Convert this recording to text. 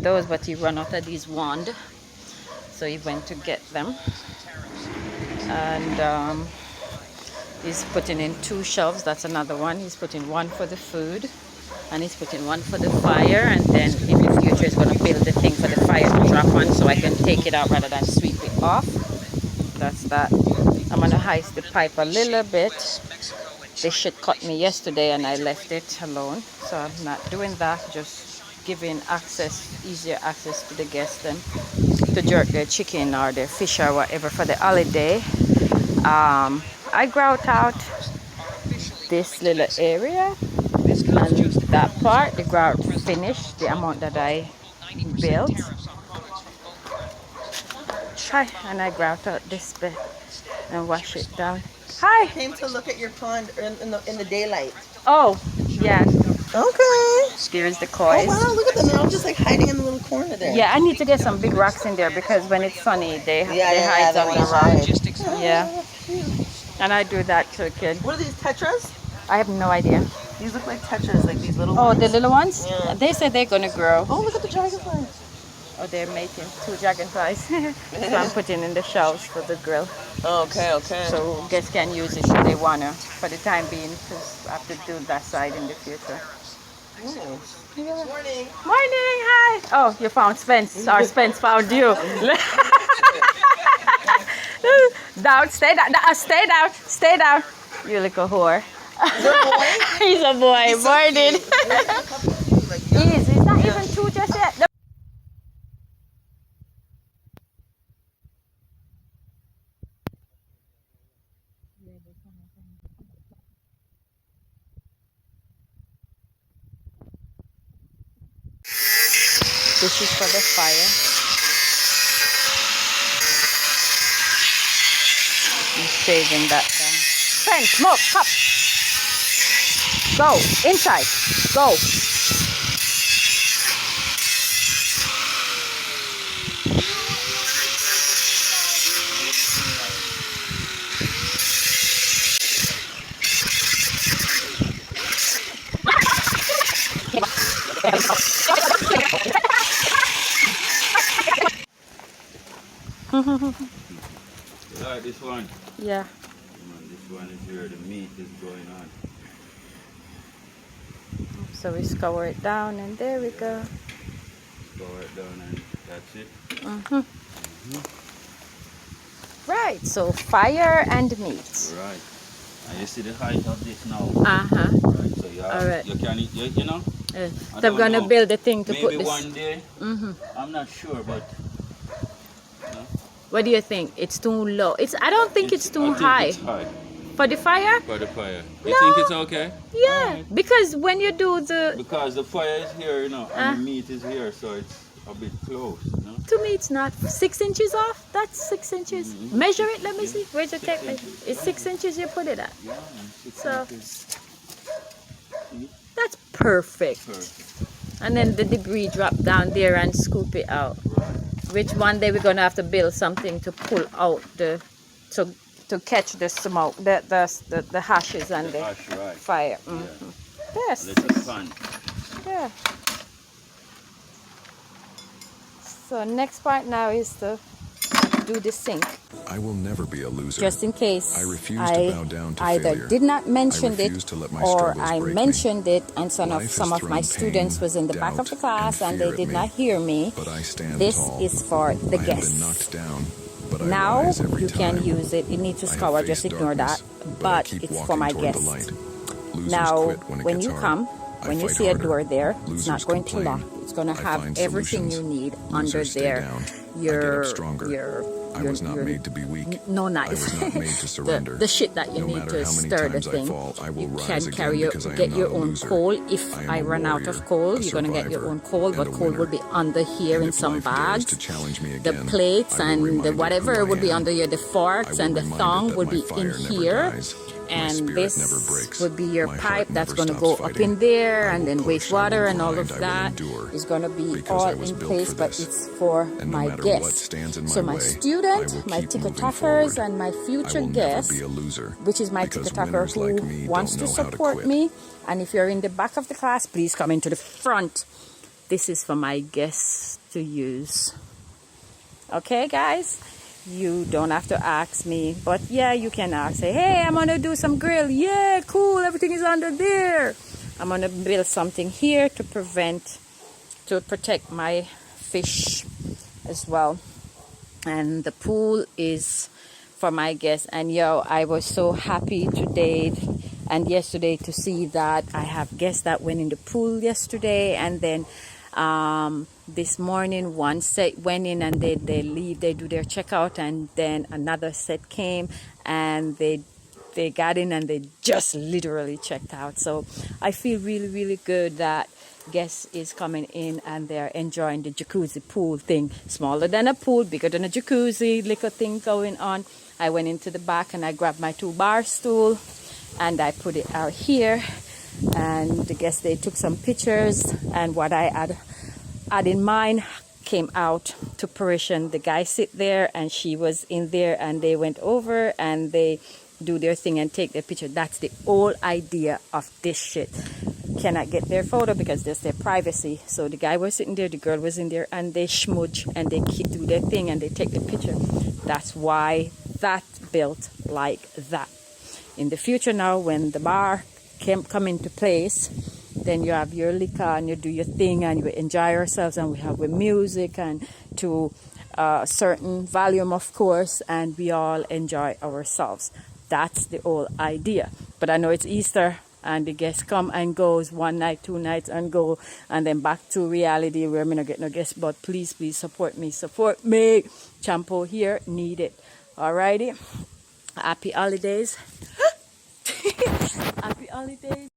those, but he ran out of these wand, so he went to get them. And he's putting in 2 shelves. That's another one. He's putting one for the food, and he's putting one for the fire, and then in the future he's going to build the thing for the fire to drop on, so I can take it out rather than sweep it off. That's that. I'm going to heist the pipe a little bit. This shit cut me yesterday and I left it alone, so I'm not doing that. Just giving access, easier access to the guests and to jerk their chicken or their fish or whatever for the holiday. I grout out this little area, and that part, the grout finished the amount that I built. Hi, and I grout out this bit and wash it down. Hi. I came to look at your pond in the daylight. Oh, yeah. Okay. There's the koi. Oh wow, look at them. They're all just like hiding in the little corner there. Yeah, I need to get some big rocks in there because when it's sunny, they hide on the rock. Yeah. And I do that to a kid. What are these, tetras? I have no idea. These look like tetras, like these little Oh, ones. the little ones? Yeah. They said they're going to grow. Oh, look at the dragonflies. Oh, they're making 2 dragonflies. So I'm putting in the shelves for the grill. Okay, okay. So guests can use it if they want to for the time being, because I have to do that side in the future. Morning. Morning, hi. Oh, you found Spence, or Spence found you. Down, stay down, stay down, stay down. You little whore. Is there a boy? He's a boy. He's so Morning. cute. He's not even 2 just yet. This is for the fire. I'm saving that down. Friend, smoke, come. Go, inside, go. You like this one? Yeah. This one is where the meat is going on. So we scour it down, and there we go. Scour it down, and that's it. Right, so fire and meat. Right. And you see the height of this now. Right. So you have, Alright. you can, you know. So I'm gonna build a thing to Maybe put this. one day. I'm not sure, but. What do you think? It's too low. I don't think it's too high. It's high. For the fire? For the fire. You No. think it's okay? Yeah, Alright. because when you do Because the fire is here, you know, and the meat is here, so it's a bit close, you know. to me it's not 6 inches off. That's 6 inches. Measure it. Let me see. Where's your tape measure? It's 6 inches you put it at. Yeah, and 6 So- inches. That's perfect. Perfect. And then the debris drop down there and scoop it out. Which one day we're gonna have to build something to pull out to catch the smoke, the hashes and the Ash, right. fire. Yes. Little fun. Yeah. So next part now is to do the sink. I will never be a loser. Just in case I refuse to bow down to either failure. did not mention I it refuse to let my or struggles I break mentioned me. it and some Life of has my thrown students pain, was in the back of the doubt, class and and they fear at did me. not hear me. But I stand This tall. is for the I have been guests. knocked down, but I Now rise every you can time. use it. It needs to I have scour, faced just ignore darkness, that. but I But keep it's walking for my toward the guests. light. Losers Now, quit when it when gets you hard. come, I when you fight see a harder. door there, it's Losers not going to complain. lock. It's going to I have find everything solutions. you need under Losers stay there. down. I get Your, up stronger. your, I was not your- made to be weak. No, I nice. was not made to surrender. the shit that you No need matter to how many stir the times I thing. fall, I will You rise can again carry your, because I am get not your a own loser. coal. If I am I a run out of warrior, coal, a you're gonna get your own survivor, coal, and but a coal will winner. be under here And in if some life dares bags. to challenge me The again, plates I will and remind the it who whatever I would be am. under here. The I forks will and the remind it thong that would my be fire in never here. dies. My And spirit this never breaks. would be your My pipe heart that's never going to stops go up fighting. in there, I and will then push, I will wastewater and all grind, of I will that endure, is going to be because all I was in built place, for but this. it's for And no my matter guests. what stands in So my my way, student, I will my keep ticker moving tackers, forward. and my I future will guests, never be a loser, which is my because ticker tacker winners who like me wants don't to know how to support quit. me. And if you're in the back of the class, please come into the front. this is for my guests to use. Okay, guys? You don't have to ask me, but yeah, you can ask. Say, hey, I'm gonna do some grill. Yeah, cool, everything is under there. I'm gonna build something here to protect my fish as well. And the pool is for my guests. And yo, I was so happy today and yesterday to see that I have guests that went in the pool yesterday, and then this morning one set went in and they leave, they do their checkout, and then another set came and they got in and they just literally checked out. So I feel really, really good that guests is coming in and they're enjoying the jacuzzi pool thing. Smaller than a pool, bigger than a jacuzzi, little thing going on. I went into the back and I grabbed my 2-bar stool and I put it out here, and the guests, they took some pictures, and what I had in mind came out to fruition. The guy sit there and she was in there, and they went over and they do their thing and take their picture. That's the whole idea of this shit. Cannot get their photo because there's their privacy. So the guy was sitting there, the girl was in there, and they smudge and they do their thing and they take the picture. That's why that built like that. In the future now, when the bar come into place, then you have your liquor and you do your thing and you enjoy yourselves, and we have with music and to a certain volume, of course, and we all enjoy ourselves. That's the whole idea. But I know it's Easter and the guests come and goes, 1 night, 2 nights and go, and then back to reality where I'm not get no guests. But please support me. Csompó here, need it. Alrighty, happy holidays. Happy holidays.